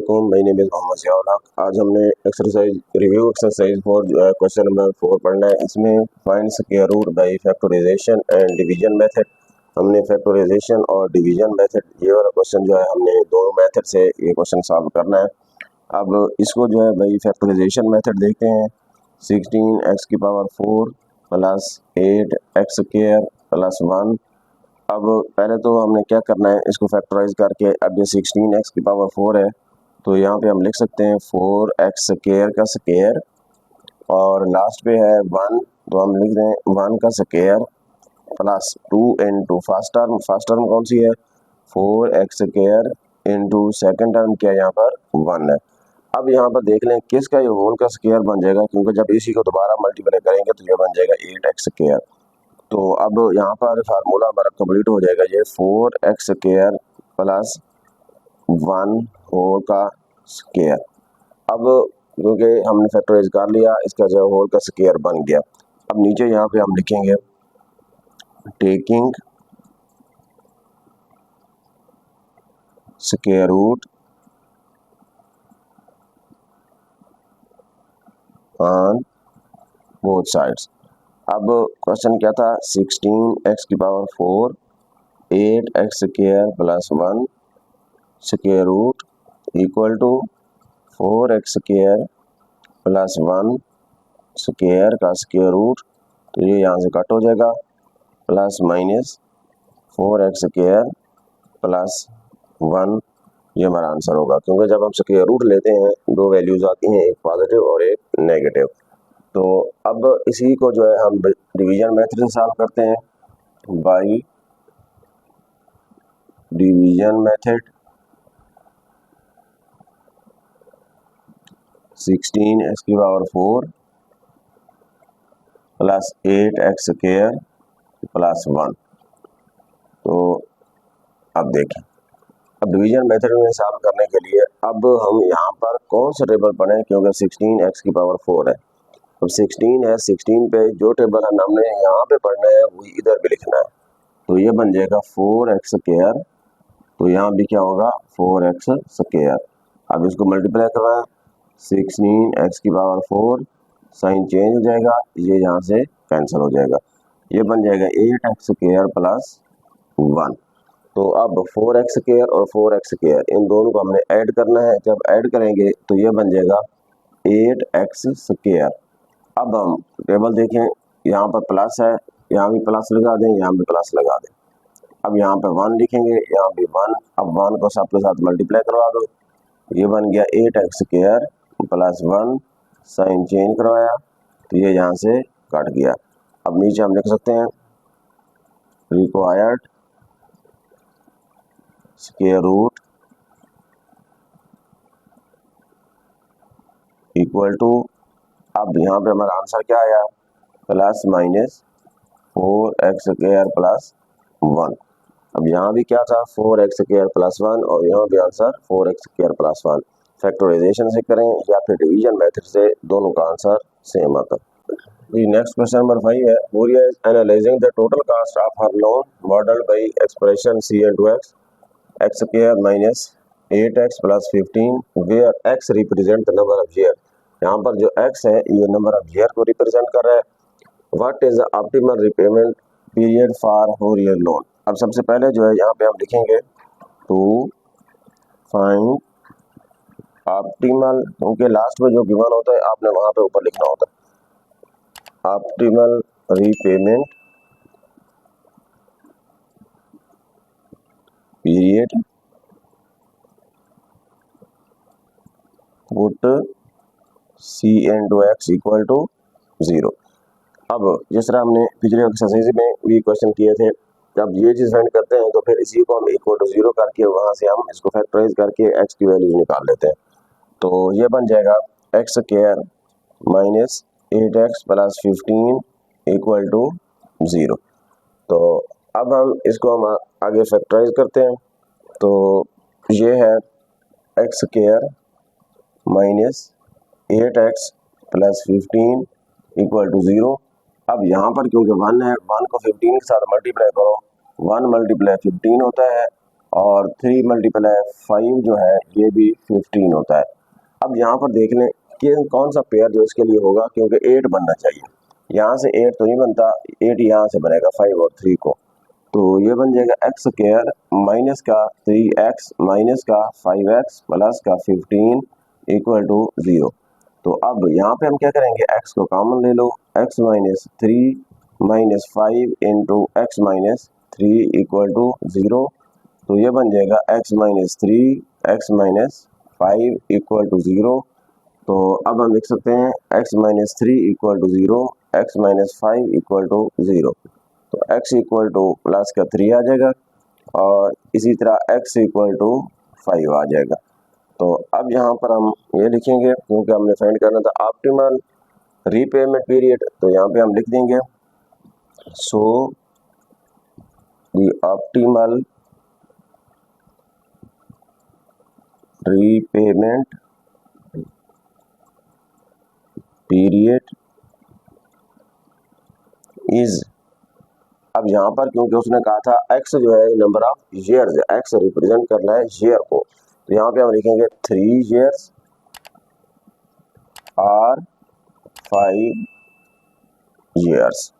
वालेकुम, my name is Mohammad Ziaul Haq. आज हमने एक्सरसाइज रिव्यू एक्सरसाइज फॉर जो है क्वेश्चन नंबर 4 पढ़ना है। इसमें find square root by factorization and division method. हमने फैक्टराइजेशन और डिवीजन मेथड ये वाला क्वेश्चन जो है हमने दोनों मेथड से ये क्वेश्चन सॉल्व करना है। अब इसको जो है भाई फैक्टराइजेशन मेथड देखते हैं। 16x की power 4 plus 8x square plus 1। अब पहले तो हमने क्या करना है, इसको फैक्टराइज करके, अब ये 16x की पावर 4 है तो यहाँ पे हम लिख सकते हैं 4x स्क्वायर का स्क्वायर और लास्ट पे है 1 तो हम लिख दें 1 का square plus 2 into first term कौन सी है 4x square into second term क्या है यहाँ पर 1 है। अब यहाँ पर देख लें किसका ये होल का स्क्वायर बन जाएगा, क्योंकि जब इसी को दोबारा मल्टीप्लाई करेंगे तो ये बन जाएगा 8x स्क्वायर। तो अब यहाँ पर फार्मूला हमारा कंप्लीट हो जाएगा, ये 4x स्क्वायर प्लस 1 होल का स्क्वायर। अब क्योंकि हमने फैक्टराइज कर लिया, इसका जो होल का स्क्वायर बन गया। अब नीचे यहाँ पे हम लिखेंगे taking square root on both sides. अब क्वेश्चन क्या था, 16x की power 4 8x square plus 1 square root equal to 4x square plus 1 square का स्क्वायर रूट, तो ये यहाँ से कट हो जाएगा, plus minus 4x square plus 1, ये हमारा आंसर होगा। क्योंकि जब हम स्क्वायर रूट लेते हैं दो वैल्यूज आती हैं, एक पॉजिटिव और एक नेगेटिव। तो अब इसी को जो है हम डिवीजन मेथड से सॉल्व करते हैं बाय डिवीजन मेथड। 16x की power 4 plus 8x square plus 1। तो अब देखें, अब डिवीजन मेथड में सॉल्व करने के लिए अब हम यहाँ पर कौन सा टेबल पढ़ें, क्योंकि 16x की पावर 4 है। अब 16 है, 16 पे जो टेबल है हमने यहाँ पे पढ़ना है वही इधर भी लिखना है। तो ये बन जाएगा 4x स्क्वायर, तो यहाँ भी क्या होगा 4x स्क्वायर। अब इसको मल्टीप्लाई करवाएं, 16x की पावर 4 साइन चेंज हो जाएगा, ये यहाँ से कैंसिल हो जाएगा, ये बन जाएगा 8x स्क्वायर प्लस 1। तो अब 4x स्क्वायर और 4x स्क्वायर इन दोनों को हमने ऐड करना है। जब ऐड करेंगे तो ये बन जाएगा 8x स्क्वायर। अब हम टेबल देखें, यहाँ पर प्लस है, यहाँ भी प्लस लगा दें, यहाँ भी प्लस लगा दें। अब यहाँ पे 1 लिखेंगे, यहाँ भी 1। अब 1 को सबके साथ मल्टीप्लाई करवा दो, ये बन गया 8x square plus 1, sign change करवाया तो ये यहाँ से कट गया। अब नीचे हम लिख सकते हैं required square root equal to, अब यहाँ पे हमारा आंसर क्या आया, plus minus 4x square plus 1। अब यहाँ भी क्या था 4x स्क्वायर प्लस 1 और यहाँ भी answer 4x square plus 1। Factorisation से करें या फिर डिवीजन मेथड से, दोनों का आंसर सेम आता है। नेक्स्ट क्वेश्चन नंबर 5 है, Fourier is analyzing the total cost of her loan modeled by expression c into x square minus 8x plus 15 where x represent the number of year। यहाँ पर जो x है ये number of year को represent कर रहा है। What is the optimal repayment period for Fourier loan. अब सबसे पहले जो है यहाँ पे हम लिखेंगे टू फाइंड ऑप्टिमल, क्योंकि लास्ट में जो गिवन होता है आपने वहां पे ऊपर लिखना होता है, optimal repayment period put c into x equal to 0। अब जिस तरह हमने पिछले एक्सरसाइज में भी क्वेश्चन किए थे, जब ये चीज फाइंड करते हैं तो फिर इसी को हम इक्वल टू 0 करके वहां से हम इसको फैक्टराइज करके x की वैल्यूज निकाल लेते हैं। तो ये बन जाएगा x square minus 8x plus 15 equal to 0। तो अब हम इसको हम आगे फैक्टराइज करते हैं। तो ये है x square minus 8x plus 15 equal to 0। अब यहाँ पर क्योंकि 1 है, 1 को 15 के साथ मल्टीप्लाई करो, 1 मल्टीप्लाई 15 होता है और 3 मल्टीप्लाई 5 जो है ये भी 15 होता है। अब यहाँ पर देख लें कि कौन सा पेयर जो इसके लिए होगा, क्योंकि 8 बनना चाहिए। यहाँ से 8 तो नहीं बनता, 8 यहाँ से बनेगा 5 और 3 को, तो ये बन जाएगा एक्स स्क्वायर माइनस का 3x माइनस का 5x प्लस का 15 इक्वल टू 0। तो अब यहाँ पे हम क्या करेंगे, x को कॉमन ले लो, x minus 3 minus 5 into x minus 3 equal to 0। तो ये बन जाएगा x minus 3 x minus 5 equal to 0। तो अब हम लिख सकते हैं x minus 3 equal to 0, x minus 5 equal to 0। तो x इक्वल टू प्लस का 3 आ जाएगा और इसी तरह x इक्वल टू 5 आ जाएगा। तो अब यहाँ पर हम ये लिखेंगे, क्योंकि हमने फाइंड करना था ऑप्टिमल रीपेमेंट पीरियड, तो यहाँ पे हम लिख देंगे so the optimal repayment period is, अब यहाँ पर क्योंकि उसने कहा था x जो है number of years, x represent करना है ईयर को, तो यहाँ पे हम लिखेंगे 3 years और 5 years।